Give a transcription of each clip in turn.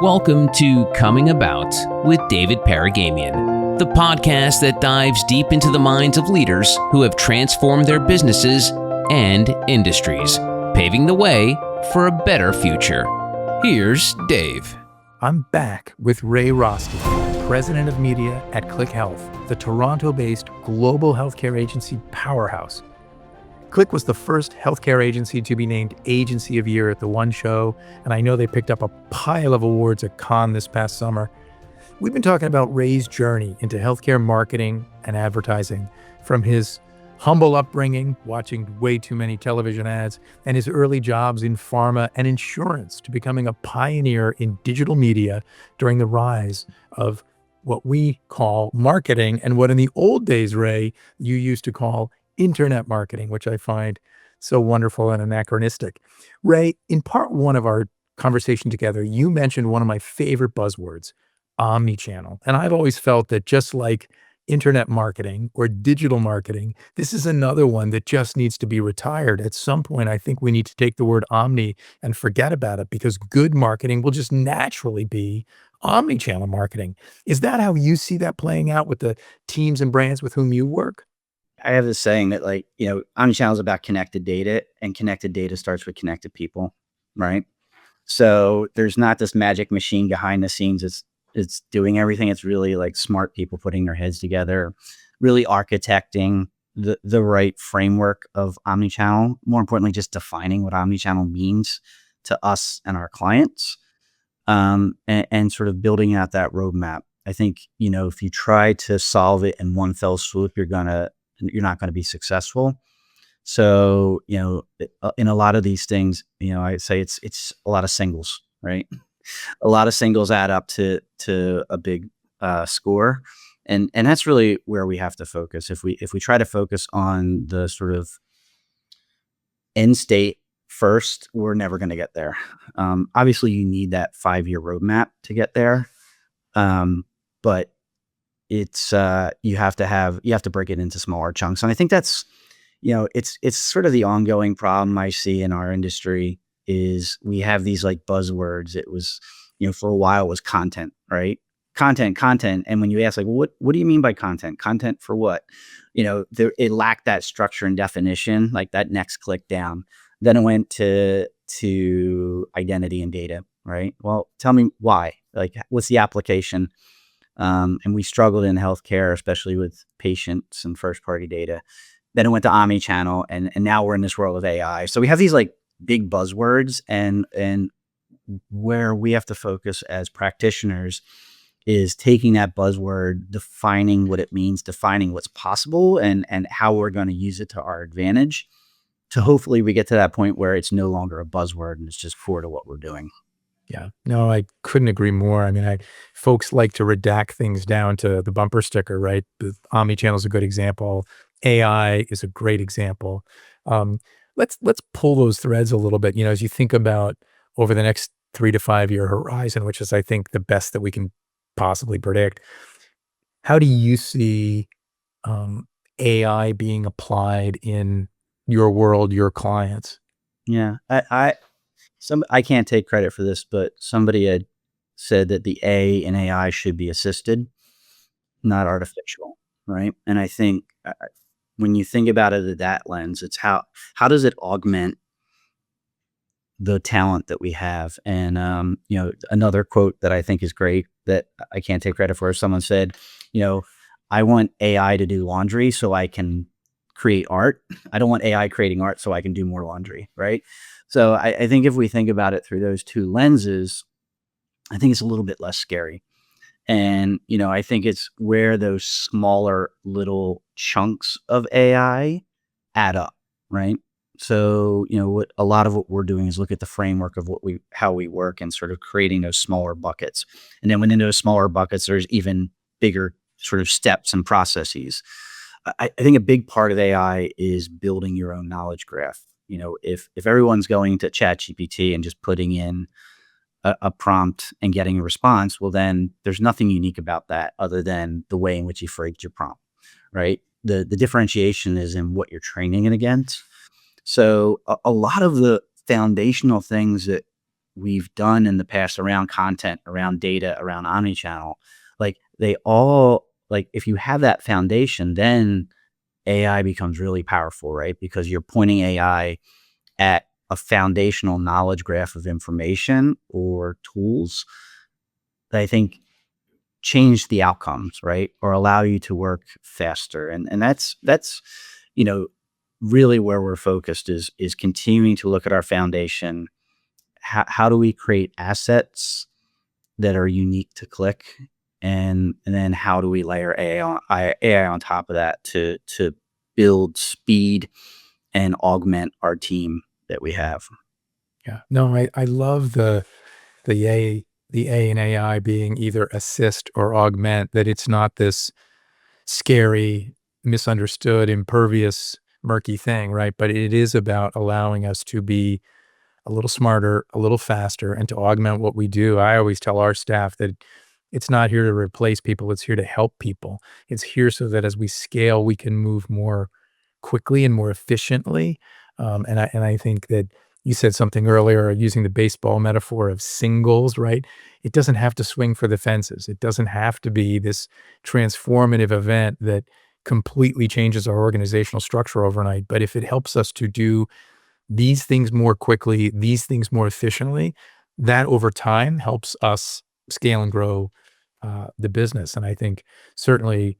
Welcome to Coming About with David Paragamian, the podcast that dives deep into the minds of leaders who have transformed their businesses and industries, paving the way for a better future. Here's Dave. I'm back with Ray Rosti, President of Media at Klick Health, the Toronto-based global healthcare agency powerhouse. Klick was the first healthcare agency to be named Agency of Year at the One Show, and I know they picked up a pile of awards at Cannes this past summer. We've been talking about Ray's journey into healthcare marketing and advertising, from his humble upbringing, watching way too many television ads, and his early jobs in pharma and insurance, to becoming a pioneer in digital media during the rise of what we call marketing, and what in the old days, Ray, you used to call internet marketing, which I find so wonderful and anachronistic. Ray, in part one of our conversation together, you mentioned one of my favorite buzzwords, omnichannel. And I've always felt that just like internet marketing or digital marketing, this is another one that just needs to be retired. At some point, I think we need to take the word omni and forget about it, because good marketing will just naturally be omnichannel marketing. Is that how you see that playing out with the teams and brands with whom you work? I have this saying that, omnichannel is about connected data, and connected data starts with connected people, right? So there's not this magic machine behind the scenes. It's doing everything. It's really like smart people putting their heads together, really architecting the right framework of omnichannel. More importantly, just defining what omnichannel means to us and our clients, and sort of building out that roadmap. I think, if you try to solve it in one fell swoop, you're not going to be successful. So, in a lot of these things, I say it's a lot of singles, right? A lot of singles add up to a big score. And that's really where we have to focus. If we try to focus on the sort of end state first, we're never going to get there. Obviously you need that 5-year roadmap to get there. But it's you have to break it into smaller chunks. And I think that's, it's sort of the ongoing problem I see in our industry is we have these like buzzwords. It was, for a while it was content, right? Content. And when you ask like, what do you mean by content? Content for what? It lacked that structure and definition, like that next click down. Then it went to identity and data, right? Well, tell me why, like what's the application? And we struggled in healthcare, especially with patients and first party data. Then it went to omnichannel, and now we're in this world of AI. So we have these like big buzzwords, and where we have to focus as practitioners is taking that buzzword, defining what it means, defining what's possible, and how we're going to use it to our advantage, to hopefully we get to that point where it's no longer a buzzword and it's just core to what we're doing. Yeah, no, I couldn't agree more. I mean, folks like to redact things down to the bumper sticker, right? The omnichannel is a good example. AI is a great example. Let's pull those threads a little bit. As you think about over the next 3 to 5 year horizon, which is, I think, the best that we can possibly predict. How do you see AI being applied in your world, your clients? Yeah, I can't take credit for this, but somebody had said that the A in AI should be assisted, not artificial, right? And I think when you think about it at that lens, it's how does it augment the talent that we have? And another quote that I think is great that I can't take credit for, someone said, I want AI to do laundry so I can create art. I don't want AI creating art so I can do more laundry, right? So I think if we think about it through those two lenses, I think it's a little bit less scary. And, I think it's where those smaller little chunks of AI add up, right? So, a lot of what we're doing is look at the framework of how we work and sort of creating those smaller buckets. And then within those smaller buckets, there's even bigger sort of steps and processes. I think a big part of AI is building your own knowledge graph. If everyone's going to ChatGPT and just putting in a prompt and getting a response, well, then there's nothing unique about that other than the way in which you phrased your prompt, right? The differentiation is in what you're training it against. So a lot of the foundational things that we've done in the past around content, around data, around omnichannel, like they all, like if you have that foundation, then AI becomes really powerful, right? Because you're pointing AI at a foundational knowledge graph of information or tools that I think change the outcomes, right? Or allow you to work faster. And that's, you know, really where we're focused is continuing to look at our foundation. How do we create assets that are unique to Klick? And then how do we layer AI on top of that to build speed and augment our team that we have? Yeah. No, I love the A in AI being either assist or augment, that it's not this scary, misunderstood, impervious, murky thing, right? But it is about allowing us to be a little smarter, a little faster, and to augment what we do. I always tell our staff that it's not here to replace people, it's here to help people. It's here so that as we scale, we can move more quickly and more efficiently. And I think that you said something earlier using the baseball metaphor of singles, right? It doesn't have to swing for the fences. It doesn't have to be this transformative event that completely changes our organizational structure overnight. But if it helps us to do these things more quickly, these things more efficiently, that over time helps us scale and grow the business. And I think certainly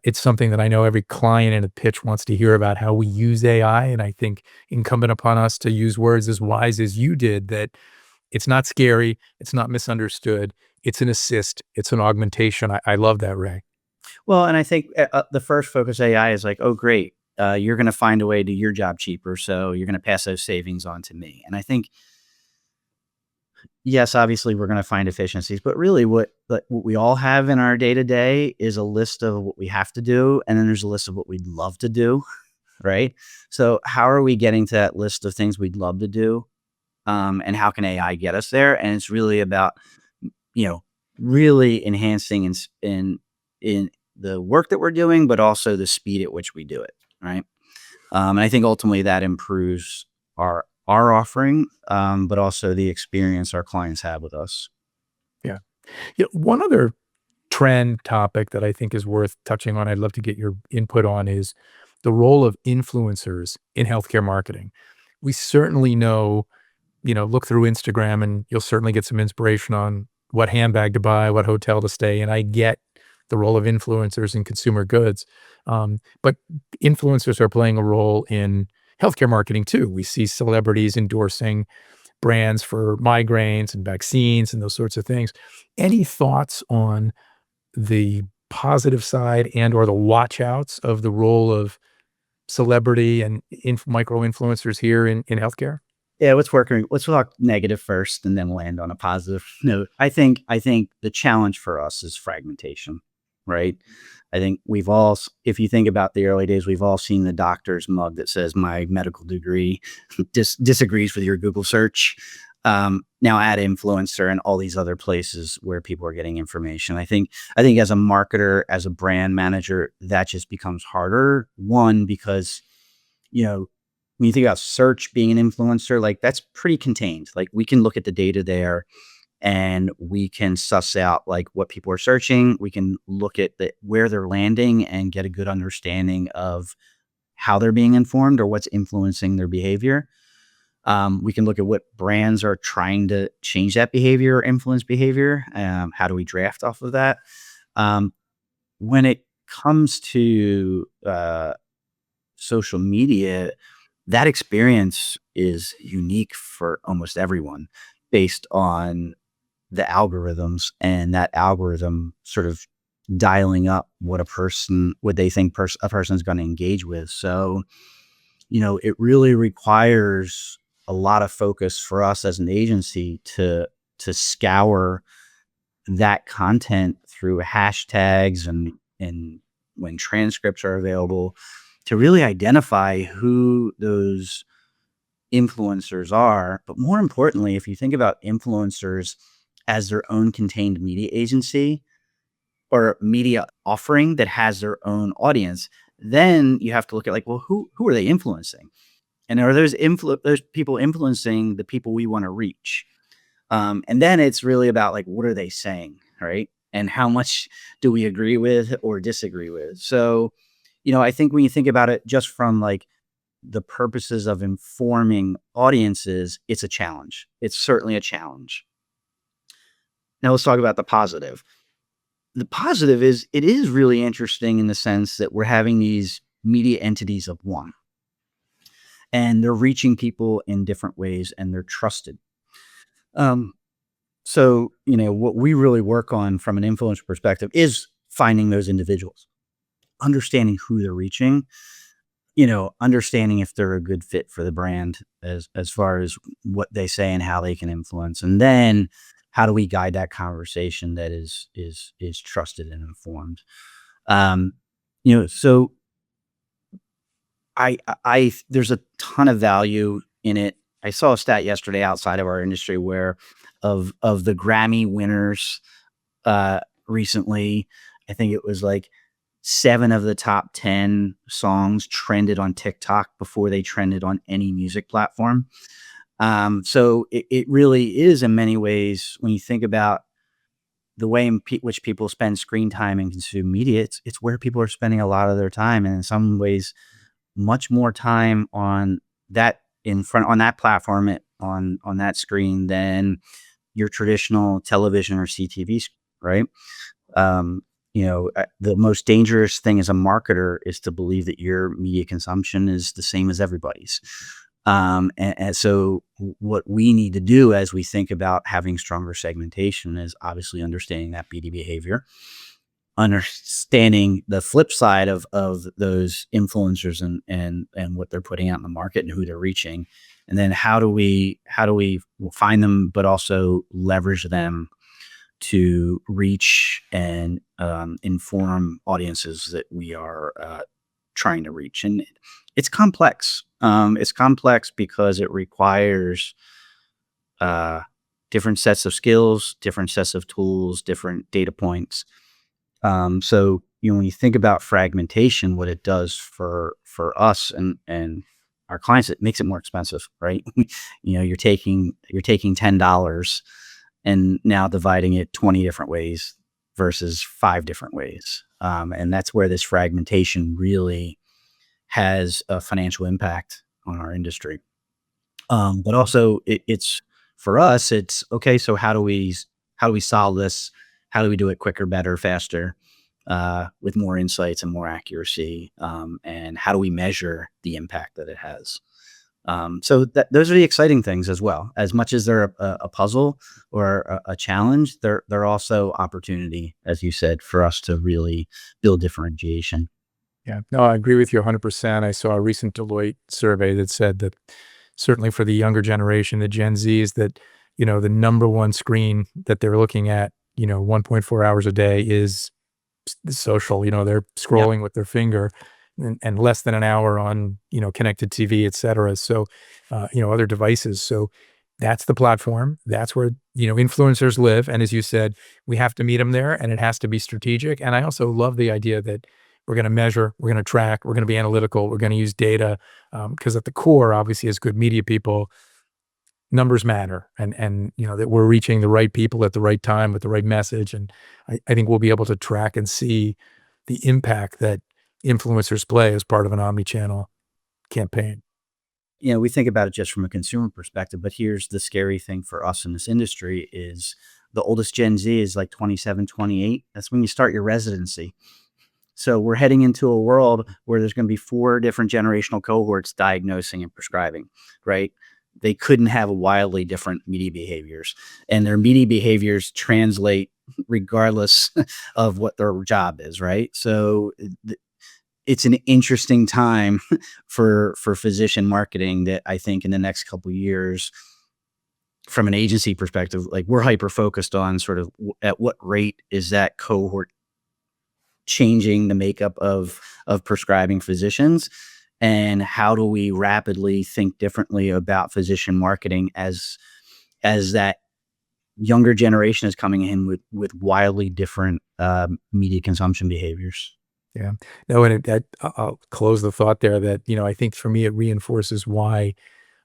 it's something that I know every client in a pitch wants to hear about how we use AI. And I think incumbent upon us to use words as wise as you did, that it's not scary, it's not misunderstood, it's an assist, it's an augmentation. I love that, Ray. Well, and I think the first focus AI is like, oh, great. You're going to find a way to do your job cheaper. So you're going to pass those savings on to me. And I think, yes, obviously we're going to find efficiencies, but really what we all have in our day to day is a list of what we have to do. And then there's a list of what we'd love to do. Right. So how are we getting to that list of things we'd love to do? And how can AI get us there? And it's really about, really enhancing in the work that we're doing, but also the speed at which we do it. Right. And I think ultimately that improves our offering, but also the experience our clients have with us. Yeah. Yeah. One other trend topic that I think is worth touching on, I'd love to get your input on, is the role of influencers in healthcare marketing. We certainly know, look through Instagram and you'll certainly get some inspiration on what handbag to buy, what hotel to stay in. I get the role of influencers in consumer goods. But influencers are playing a role in healthcare marketing too. We see celebrities endorsing brands for migraines and vaccines and those sorts of things. Any thoughts on the positive side and or the watch outs of the role of celebrity and micro influencers here in healthcare? Yeah, what's working? Let's talk negative first and then land on a positive note. I think the challenge for us is fragmentation, right? I think if you think about the early days, we've all seen the doctor's mug that says my medical degree disagrees with your Google search. Now add influencer and all these other places where people are getting information. I think as a marketer, as a brand manager, that just becomes harder. One, because, when you think about search being an influencer, like that's pretty contained. Like we can look at the data there and we can suss out like what people are searching. We can look at where they're landing and get a good understanding of how they're being informed or what's influencing their behavior. We can look at what brands are trying to change that behavior or influence behavior. How do we draft off of that? When it comes to social media, that experience is unique for almost everyone based on the algorithms and that algorithm sort of dialing up what they think a person is going to engage with. So, it really requires a lot of focus for us as an agency to scour that content through hashtags and when transcripts are available to really identify who those influencers are. But more importantly, if you think about influencers as their own contained media agency or media offering that has their own audience, then you have to look at like, well, who are they influencing? And are those people influencing the people we want to reach? And then it's really about like, what are they saying, right? And how much do we agree with or disagree with? So, I think when you think about it just from like the purposes of informing audiences, it's a challenge. It's certainly a challenge. Now let's talk about the positive. The positive is it is really interesting in the sense that we're having these media entities of one, and they're reaching people in different ways and they're trusted. Um, so, what we really work on from an influencer perspective is finding those individuals, understanding who they're reaching, understanding if they're a good fit for the brand as far as what they say and how they can influence. And then how do we guide that conversation that is trusted and informed? So I there's a ton of value in it. I saw a stat yesterday outside of our industry where of the Grammy winners recently, I think it was like 7 of the top 10 songs trended on TikTok before they trended on any music platform. So it really is in many ways, when you think about the way in which people spend screen time and consume media, it's where people are spending a lot of their time. And in some ways, much more time on that on that platform, on that screen than your traditional television or CTV, right? The most dangerous thing as a marketer is to believe that your media consumption is the same as everybody's. And so what we need to do as we think about having stronger segmentation is obviously understanding that BD behavior, understanding the flip side of those influencers and what they're putting out in the market and who they're reaching. And then how do we find them, but also leverage them to reach and inform audiences that we are trying to reach. And it's complex. It's complex because it requires different sets of skills, different sets of tools, different data points. So when you think about fragmentation, what it does for us and our clients, it makes it more expensive, right? You're taking $10 and now dividing it 20 different ways versus 5 different ways. And that's where this fragmentation really has a financial impact on our industry. But also it's for us, it's okay. So how do we solve this? How do we do it quicker, better, faster, with more insights and more accuracy? And how do we measure the impact that it has? So those are the exciting things as well. As much as they're a puzzle or a challenge, they're also opportunity, as you said, for us to really build differentiation. Yeah, no, I agree with you 100%. I saw a recent Deloitte survey that said that certainly for the younger generation, the Gen Zs, that, the number one screen that they're looking at, 1.4 hours a day is social. They're scrolling with their finger, and less than an hour on, connected TV, et cetera. So, other devices. So that's the platform. That's where, influencers live. And as you said, we have to meet them there, and it has to be strategic. And I also love the idea that we're going to measure, we're going to track, we're going to be analytical, we're going to use data, because at the core, obviously, as good media people, numbers matter, and that we're reaching the right people at the right time with the right message. And I think we'll be able to track and see the impact that influencers play as part of an omnichannel campaign. We think about it just from a consumer perspective, but here's the scary thing for us in this industry is the oldest Gen Z is like 27, 28. That's when you start your residency. So we're heading into a world where there's going to be 4 different generational cohorts diagnosing and prescribing, right? They couldn't have wildly different media behaviors, and their media behaviors translate regardless of what their job is, right? So it's an interesting time for physician marketing that I think in the next couple of years, from an agency perspective, like we're hyper focused on sort of at what rate is that cohort changing the makeup of prescribing physicians, and how do we rapidly think differently about physician marketing as that younger generation is coming in with wildly different media consumption behaviors. Yeah. No, and I'll close the thought there that, I think for me, it reinforces why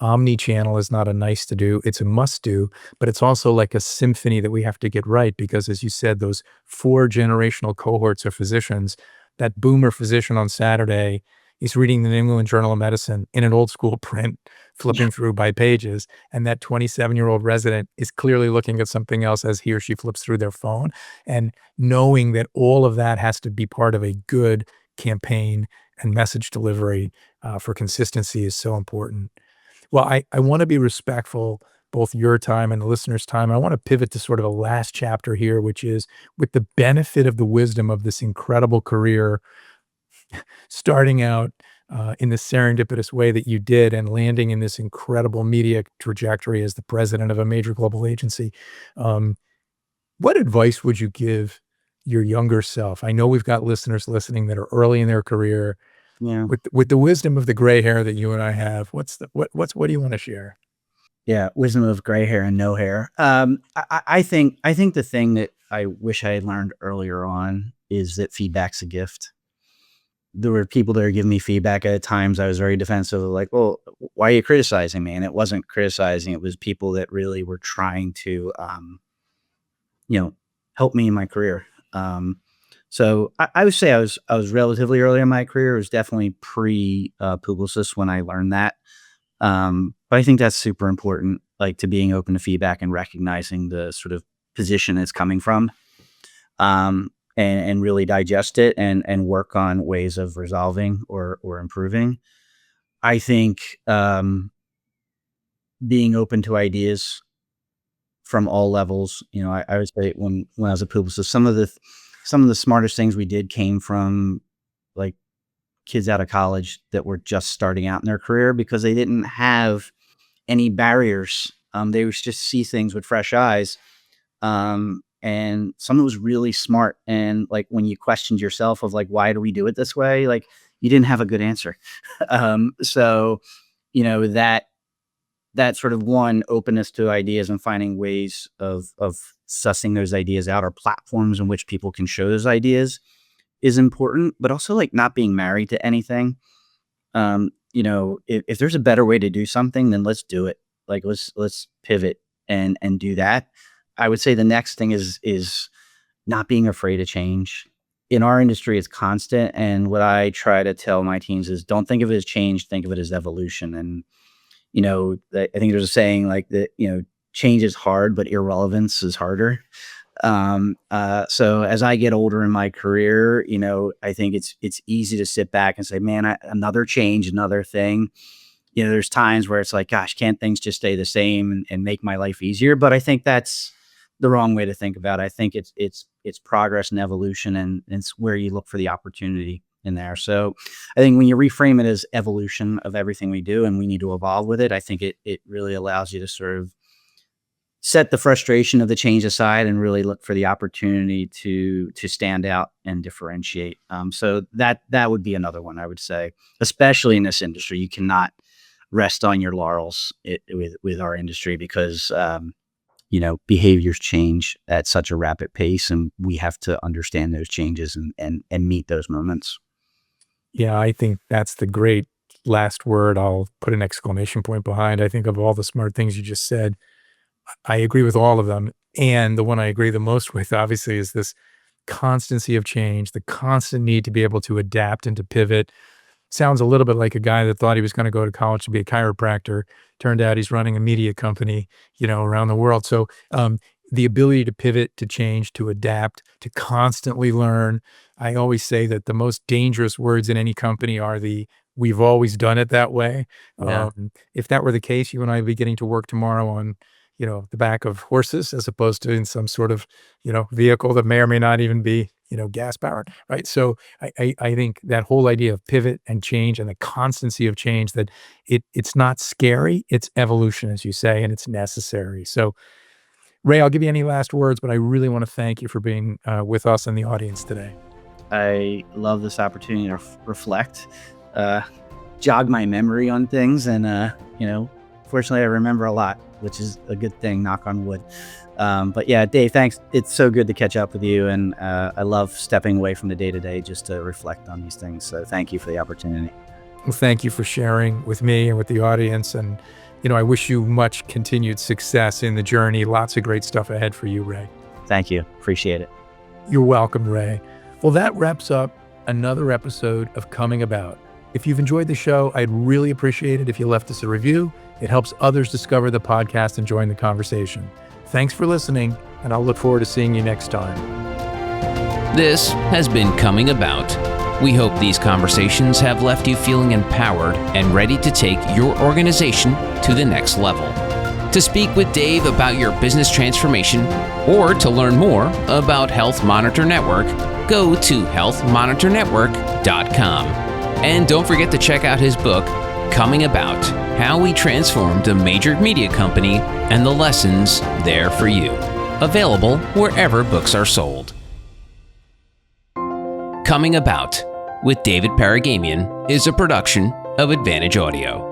omnichannel is not a nice to do, it's a must do, but it's also like a symphony that we have to get right because, as you said, those 4 generational cohorts of physicians, that boomer physician on Saturday is reading the New England Journal of Medicine in an old school print, Yeah. flipping through by pages, and that 27-year-old resident is clearly looking at something else as he or she flips through their phone. And knowing that all of that has to be part of a good campaign and message delivery for consistency is so important. Well, I want to be respectful both your time and the listeners' time. I want to pivot to sort of a last chapter here, which is with the benefit of the wisdom of this incredible career, starting out in the serendipitous way that you did and landing in this incredible media trajectory as the president of a major global agency. Um, what advice would you give your younger self? I know we've got listeners listening that are early in their career. Yeah. With the wisdom of the gray hair that you and I have, what do you want to share? Yeah. Wisdom of gray hair and no hair. I think the thing that I wish I had learned earlier on is that feedback's a gift. There were people that were giving me feedback at times. I was very defensive of like, well, why are you criticizing me? And it wasn't criticizing. It was people that really were trying to, help me in my career. So I would say I was relatively early in my career. It was definitely pre Publicis when I learned that. But I think that's super important, like to being open to feedback and recognizing the sort of position it's coming from, and really digest it and work on ways of resolving or improving. I think being open to ideas from all levels. I would say when I was a Publicis, some of the smartest things we did came from like kids out of college that were just starting out in their career because they didn't have any barriers. They would just see things with fresh eyes. And someone was really smart. And like when you questioned yourself of like, why do we do it this way? Like you didn't have a good answer. So, that sort of one openness to ideas and finding ways of sussing those ideas out or platforms in which people can show those ideas is important, but also like not being married to anything. If there's a better way to do something, then let's do it. Like let's pivot and do that. I would say the next thing is not being afraid of change. In our industry, it's constant. And what I try to tell my teams is don't think of it as change, think of it as evolution. And, I think there's a saying like that, change is hard, but irrelevance is harder. So as I get older in my career, I think it's easy to sit back and say, man, another change, another thing. There's times where it's like, gosh, can't things just stay the same and make my life easier? But I think that's the wrong way to think about it. I think it's progress and evolution, and it's where you look for the opportunity in there. So I think when you reframe it as evolution of everything we do and we need to evolve with it, I think it really allows you to sort of set the frustration of the change aside and really look for the opportunity to stand out and differentiate. So that would be another one I would say, especially in this industry. You cannot rest on your laurels with our industry because behaviors change at such a rapid pace, and we have to understand those changes and meet those moments. Yeah, I think that's the great last word. I'll put an exclamation point behind. I think of all the smart things you just said, I agree with all of them. And the one I agree the most with, obviously, is this constancy of change, the constant need to be able to adapt and to pivot. Sounds a little bit like a guy that thought he was going to go to college to be a chiropractor. Turned out he's running a media company, around the world. So the ability to pivot, to change, to adapt, to constantly learn. I always say that the most dangerous words in any company are we've always done it that way. Yeah. If that were the case, you and I would be getting to work tomorrow on the back of horses as opposed to in some sort of, vehicle that may or may not even be, gas powered. Right. So I think that whole idea of pivot and change and the constancy of change, that it's not scary, it's evolution, as you say, and it's necessary. So Ray, I'll give you any last words, but I really want to thank you for being with us and the audience today. I love this opportunity to reflect, jog my memory on things. And, fortunately I remember a lot, which is a good thing, knock on wood. But yeah, Dave, thanks. It's so good to catch up with you. And I love stepping away from the day-to-day just to reflect on these things. So thank you for the opportunity. Well, thank you for sharing with me and with the audience. And I wish you much continued success in the journey. Lots of great stuff ahead for you, Ray. Thank you. Appreciate it. You're welcome, Ray. Well, that wraps up another episode of Coming About. If you've enjoyed the show, I'd really appreciate it if you left us a review. It helps others discover the podcast and join the conversation. Thanks for listening, and I'll look forward to seeing you next time. This has been Coming About. We hope these conversations have left you feeling empowered and ready to take your organization to the next level. To speak with Dave about your business transformation or to learn more about Health Monitor Network, go to healthmonitornetwork.com. And don't forget to check out his book, Coming About: How We Transformed a Major Media Company and the Lessons There for You. Available wherever books are sold. Coming About with David Paragamian is a production of Advantage Audio.